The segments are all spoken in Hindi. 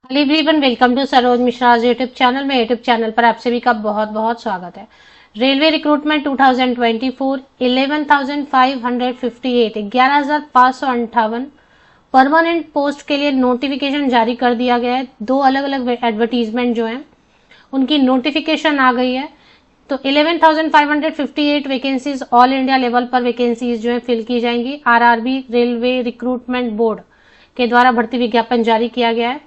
Hello everyone, welcome to Saroj Mishra YouTube channel में। यूट्यूब चैनल पर आप सभी का बहुत बहुत स्वागत है। रेलवे रिक्रूटमेंट 2024 11,558 11,558 परमानेंट पोस्ट के लिए नोटिफिकेशन जारी कर दिया गया है। दो अलग अलग एडवर्टीजमेंट जो है उनकी नोटिफिकेशन आ गई है। तो 11,558 वैकेंसीज ऑल इंडिया लेवल पर वैकेंसीज जो है फिल की जाएंगी। आरआरबी रेलवे रिक्रूटमेंट बोर्ड के द्वारा भर्ती विज्ञापन जारी किया गया है।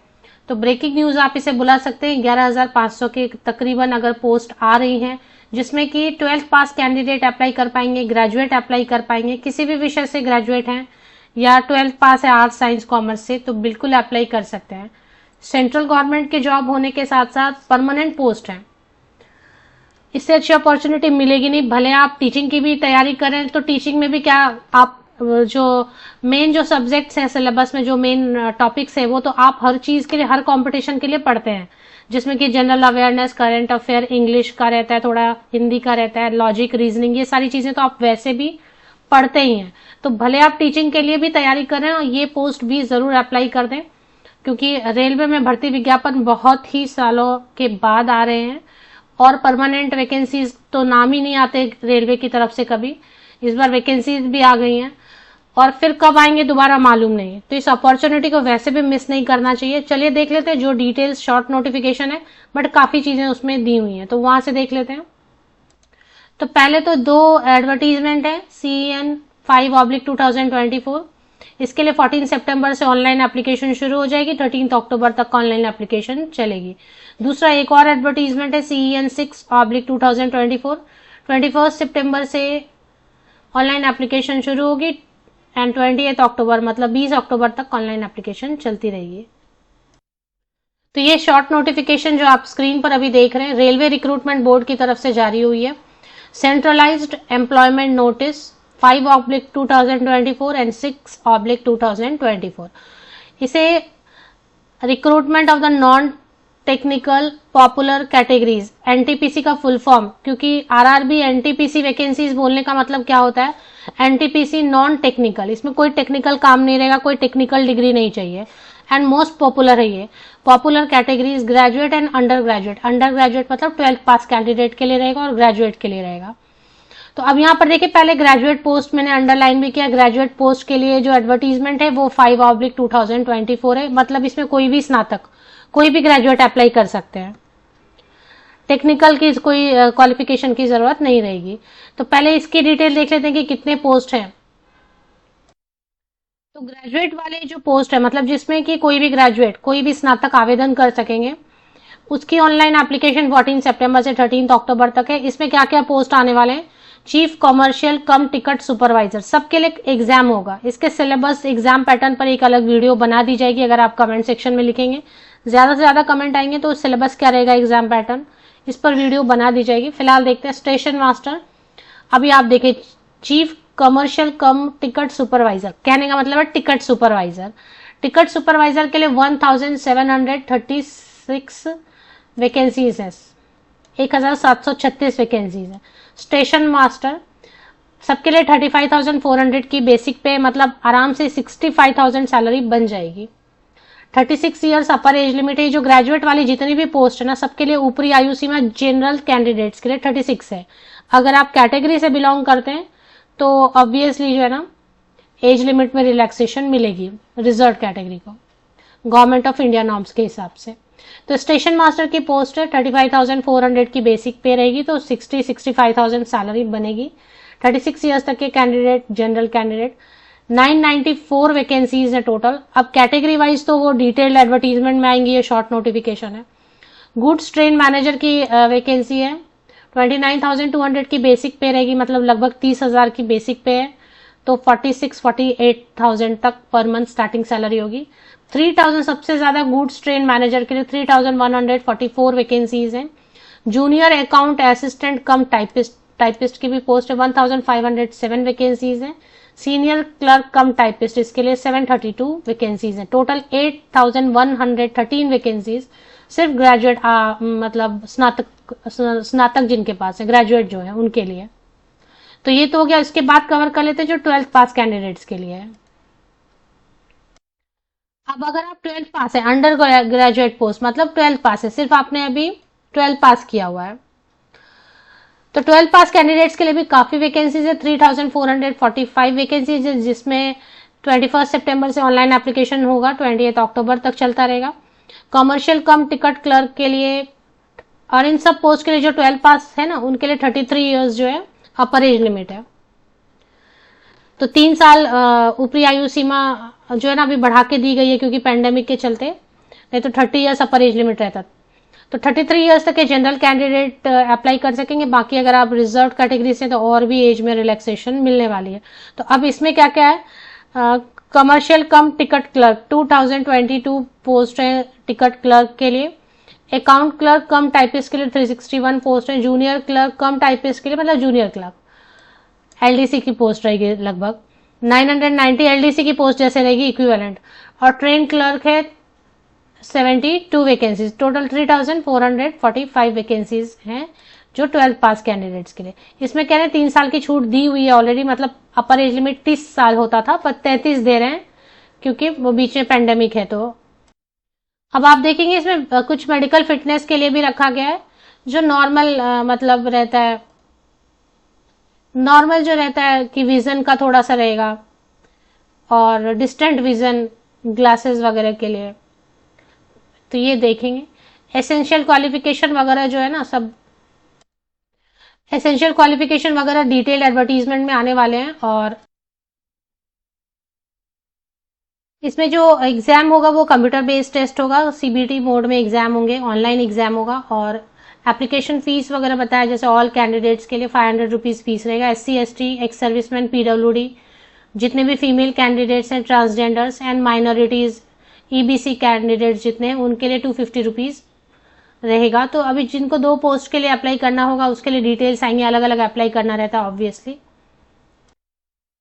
तो ब्रेकिंग न्यूज आप इसे बुला सकते हैं। 11,500 के तकरीबन अगर पोस्ट आ रही हैं, जिसमें कि 12th पास कैंडिडेट अप्लाई कर पाएंगे, ग्रेजुएट अप्लाई कर पाएंगे, किसी भी विषय से ग्रेजुएट हैं या 12th पास है आर्ट्स साइंस कॉमर्स से, तो बिल्कुल अप्लाई कर सकते हैं। सेंट्रल गवर्नमेंट के जॉब होने के साथ साथ परमानेंट पोस्ट है, इससे अच्छी अपॉर्चुनिटी मिलेगी नहीं। भले आप टीचिंग की भी तैयारी करें तो टीचिंग में भी क्या आप जो मेन जो सब्जेक्ट्स हैं सिलेबस में, जो मेन टॉपिक्स है, वो तो आप हर चीज के लिए, हर कंपटीशन के लिए पढ़ते हैं, जिसमें कि general awareness, current affair, English का रहता है, थोड़ा हिंदी का रहता है, लॉजिक, रीजनिंग, ये सारी चीजें तो आप वैसे भी पढ़ते ही हैं। तो भले आप टीचिंग के लिए भी तैयारी करें और ये पोस्ट भी जरूर अप्लाई कर दें, क्योंकि रेलवे में भर्ती विज्ञापन बहुत ही सालों के बाद आ रहे हैं और परमानेंट वैकेंसीज तो नाम ही नहीं आते रेलवे की तरफ से कभी। इस बार वैकेंसीज भी आ गई हैं और फिर कब आएंगे दोबारा मालूम नहीं है, तो इस अपॉर्चुनिटी को वैसे भी मिस नहीं करना चाहिए। चलिए देख लेते हैं जो डिटेल्स, शॉर्ट नोटिफिकेशन है बट काफी चीजें उसमें दी हुई हैं, तो वहां से देख लेते हैं। तो पहले तो दो एडवर्टीजमेंट है। CEN 5/2024, इसके लिए 14 सितंबर से ऑनलाइन एप्लीकेशन शुरू हो जाएगी, 13 अक्टूबर तक ऑनलाइन एप्लीकेशन चलेगी। दूसरा एक और एडवर्टीजमेंट है CEN 6/2024, 21 सितंबर से ऑनलाइन एप्लीकेशन शुरू होगी एंड 28 अक्टूबर मतलब 20 अक्टूबर तक ऑनलाइन एप्लीकेशन चलती रहेगी। तो ये शॉर्ट नोटिफिकेशन जो आप स्क्रीन पर अभी देख रहे हैं, रेलवे रिक्रूटमेंट बोर्ड की तरफ से जारी हुई है। Centralised employment notice 5/2024 and 6/2024। इसे recruitment of the non technical popular categories, NTPC का फुल फॉर्म, क्योंकि आरआरबी एनटीपीसी वैकेंसीज बोलने का मतलब क्या होता है, एनटीपीसी नॉन टेक्निकल, इसमें कोई टेक्निकल काम नहीं रहेगा, कोई टेक्निकल डिग्री नहीं चाहिए। एंड मोस्ट पॉपुलर है ये। Popular categories graduate and under graduate, under graduate मतलब 12th पास कैंडिडेट के लिए रहेगा और ग्रेजुएट के लिए रहेगा। तो अब यहाँ पर देखिए, पहले ग्रेजुएट पोस्ट मैंने अंडरलाइन भी किया। ग्रेजुएट पोस्ट के लिए जो एडवर्टीजमेंट है वो 5/2024 है, मतलब इसमें कोई भी स्नातक, कोई भी ग्रेजुएट अप्लाई कर सकते हैं, टेक्निकल की कोई क्वालिफिकेशन की जरूरत नहीं रहेगी। तो पहले इसकी डिटेल देख लेते हैं कि कितने पोस्ट हैं। तो ग्रेजुएट वाले जो पोस्ट है, मतलब जिसमें कि कोई भी ग्रेजुएट, कोई भी स्नातक आवेदन कर सकेंगे, उसकी ऑनलाइन एप्लीकेशन 14 सितंबर से 13 अक्टूबर तक है। इसमें क्या क्या पोस्ट आने वाले हैं, चीफ कमर्शियल कम टिकट सुपरवाइजर, सबके लिए एग्जाम होगा। इसके सिलेबस, एग्जाम पैटर्न पर एक अलग वीडियो बना दी जाएगी। अगर आप कमेंट सेक्शन में लिखेंगे, ज्यादा से ज्यादा कमेंट आएंगे तो सिलेबस क्या रहेगा, एग्जाम पैटर्न, इस पर वीडियो बना दी जाएगी। फिलहाल देखते हैं स्टेशन मास्टर। अभी आप देखें, चीफ कमर्शियल कम टिकट सुपरवाइजर, कहने का मतलब है टिकट सुपरवाइजर। टिकट सुपरवाइजर के लिए 1736 वैकेंसीज है, 1736 वैकेंसीज है। स्टेशन मास्टर सबके लिए 35,400 की बेसिक पे, मतलब आराम से 65,000 सैलरी बन जाएगी। 36 ईयर्स अपर एज लिमिट है। जो ग्रेजुएट वाली जितनी भी पोस्ट है ना, सबके लिए ऊपरी आयु सीमा जनरल कैंडिडेट्स के लिए 36 है। अगर आप कैटेगरी से बिलोंग करते हैं तो ऑब्वियसली जो है ना, एज लिमिट में रिलैक्सेशन मिलेगी रिजर्व कैटेगरी को, गवर्नमेंट ऑफ इंडिया नॉर्म्स के हिसाब से। तो स्टेशन मास्टर की पोस्ट है, 35,400 की बेसिक पे रहेगी, तो 65,000 सैलरी बनेगी। 36 ईयर्स तक के कैंडिडेट, जनरल कैंडिडेट, 994 वैकेंसीज है टोटल। अब कैटेगरी वाइज तो वो डिटेल्ड एडवर्टीजमेंट में आएंगी, ये शॉर्ट नोटिफिकेशन है। गुड्स ट्रेन मैनेजर की वैकेंसी है, 29,200 की बेसिक पे रहेगी, मतलब लगभग 30,000 की बेसिक पे है, तो 46-48,000 तक पर मंथ स्टार्टिंग सैलरी होगी। 3,000 सबसे ज्यादा गुड्स ट्रेन मैनेजर के लिए 3,144 वैकेंसीज हैं। जूनियर अकाउंट असिस्टेंट कम टाइपिस्ट की भी पोस्ट है, 1,507 वैकेंसीज हैं। सीनियर क्लर्क कम टाइपिस्ट, इसके लिए 732 वैकेंसीज हैं। टोटल 8,113 वैकेंसीज सिर्फ ग्रेजुएट, मतलब स्नातक जिनके पास है, ग्रेजुएट जो है उनके लिए। तो ये तो हो गया। इसके बाद कवर कर लेते हैं जो 12th पास कैंडिडेट्स के लिए है। अब अगर आप 12th पास है, अंडर ग्रेजुएट पोस्ट मतलब 12th पास है, सिर्फ आपने अभी 12th पास किया हुआ है, तो 12th पास कैंडिडेट्स के लिए भी काफी वैकेंसीज है। 3445 वैकेंसीज है, जिसमें 21 सितंबर से ऑनलाइन एप्लीकेशन होगा, 28 अक्टूबर तक चलता रहेगा। कमर्शियल कम टिकट क्लर्क के लिए और इन सब पोस्ट के लिए जो 12th पास है ना, उनके लिए 33 इयर्स जो है अपर एज लिमिट है। तो 3 साल ऊपरी आयु सीमा जो है ना अभी बढ़ा के दी गई है, क्योंकि पैंडेमिक के चलते, नहीं तो 30 इयर्स अपर एज लिमिट रहता। तो 33 इयर्स तक के जनरल कैंडिडेट अप्लाई कर सकेंगे। बाकी अगर आप रिजर्व कैटेगरी से तो और भी एज में रिलैक्सेशन मिलने वाली है। तो अब इसमें क्या क्या है, कमर्शियल कम टिकट क्लर्क 2022 पोस्ट है टिकट क्लर्क के लिए। अकाउंट क्लर्क कम टाइपिस्ट के लिए 361 पोस्ट है। जूनियर क्लर्क कम टाइपिस्ट के लिए मतलब जूनियर क्लर्क एलडीसी की पोस्ट रहेगी लगभग 990 एलडीसी की पोस्ट जैसे रहेगी इक्विवेलेंट। और ट्रेन क्लर्क है 72 वैकेंसीज, टोटल 3445 वैकेंसीज हैं जो 12th पास कैंडिडेट्स के लिए। इसमें कह रहे हैं 3 साल की छूट दी हुई है ऑलरेडी, मतलब अपर एज लिमिट 30 साल होता था पर 33 दे रहे हैं क्योंकि वो बीच में पैंडेमिक है। तो अब आप देखेंगे इसमें कुछ मेडिकल फिटनेस के लिए भी रखा गया है, जो नॉर्मल मतलब रहता है, नॉर्मल जो रहता है कि विजन का थोड़ा सा रहेगा, और डिस्टेंट विजन ग्लासेस वगैरह के लिए, तो ये देखेंगे। एसेंशियल क्वालिफिकेशन वगैरह जो है ना, सब एसेंशियल क्वालिफिकेशन वगैरह डिटेल एडवर्टीजमेंट में आने वाले हैं। और इसमें जो एग्जाम होगा वो कंप्यूटर बेस्ड टेस्ट होगा, सीबीटी मोड में एग्जाम होंगे, ऑनलाइन एग्जाम होगा। और एप्लीकेशन फीस वगैरह बताया, जैसे ऑल कैंडिडेट्स के लिए 500 रुपीज फीस रहेगा। SC ST ex serviceman PWD जितने भी फीमेल कैंडिडेट्स हैं, transgenders and minorities EBC candidates जितने हैं, उनके लिए 250 रुपीज रहेगा। तो अभी जिनको 2 पोस्ट के लिए अप्लाई करना होगा उसके लिए डिटेल्स आएंगे, अलग अलग अप्लाई करना रहता है ऑब्वियसली।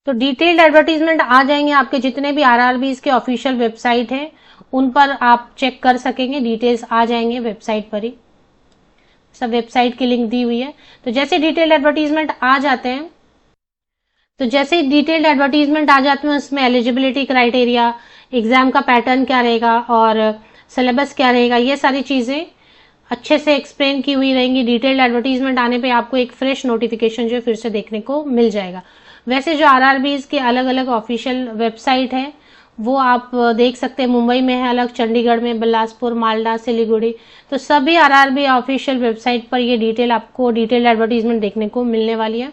तो डिटेल्ड एडवर्टीजमेंट आ जाएंगे आपके जितने भी RRBs के ऑफिशियल वेबसाइट है, उन पर आप चेक कर सकेंगे, डिटेल्स आ जाएंगे वेबसाइट पर ही, सब वेबसाइट की लिंक दी हुई है। तो जैसे डिटेल्ड एडवर्टीजमेंट आ जाते हैं, तो जैसे ही डिटेल्ड एडवर्टीजमेंट आ जाते हैं उसमें एलिजिबिलिटी क्राइटेरिया, एग्जाम का पैटर्न क्या रहेगा और सिलेबस क्या रहेगा, ये सारी चीजें अच्छे से एक्सप्लेन की हुई रहेंगी। डिटेल्ड एडवर्टीजमेंट आने पे आपको एक फ्रेश नोटिफिकेशन जो फिर से देखने को मिल जाएगा। वैसे जो RRBs के अलग अलग ऑफिशियल वेबसाइट है वो आप देख सकते हैं, मुंबई में है अलग, चंडीगढ़ में, बिलासपुर, मालदा, सिलीगुड़ी, तो सभी RRB ऑफिशियल वेबसाइट पर ये डिटेल आपको डिटेल्ड एडवर्टीजमेंट देखने को मिलने वाली है।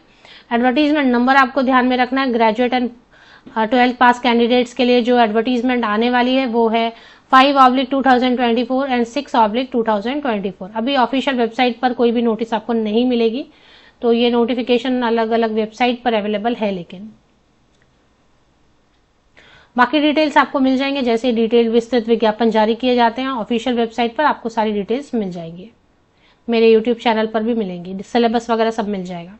एडवर्टीजमेंट नंबर आपको ध्यान में रखना है, graduate and 12th pass candidates के लिए जो एडवर्टीजमेंट आने वाली है वो है 5/2024 एंड 6/2024। अभी ऑफिशियल वेबसाइट पर कोई भी नोटिस आपको नहीं मिलेगी, तो ये नोटिफिकेशन अलग अलग वेबसाइट पर अवेलेबल है। लेकिन बाकी डिटेल्स आपको मिल जाएंगे जैसे डिटेल विस्तृत विज्ञापन जारी किए जाते हैं ऑफिशियल वेबसाइट पर, आपको सारी डिटेल्स मिल जाएंगी। मेरे यूट्यूब चैनल पर भी मिलेंगी, सिलेबस वगैरह सब मिल जाएगा।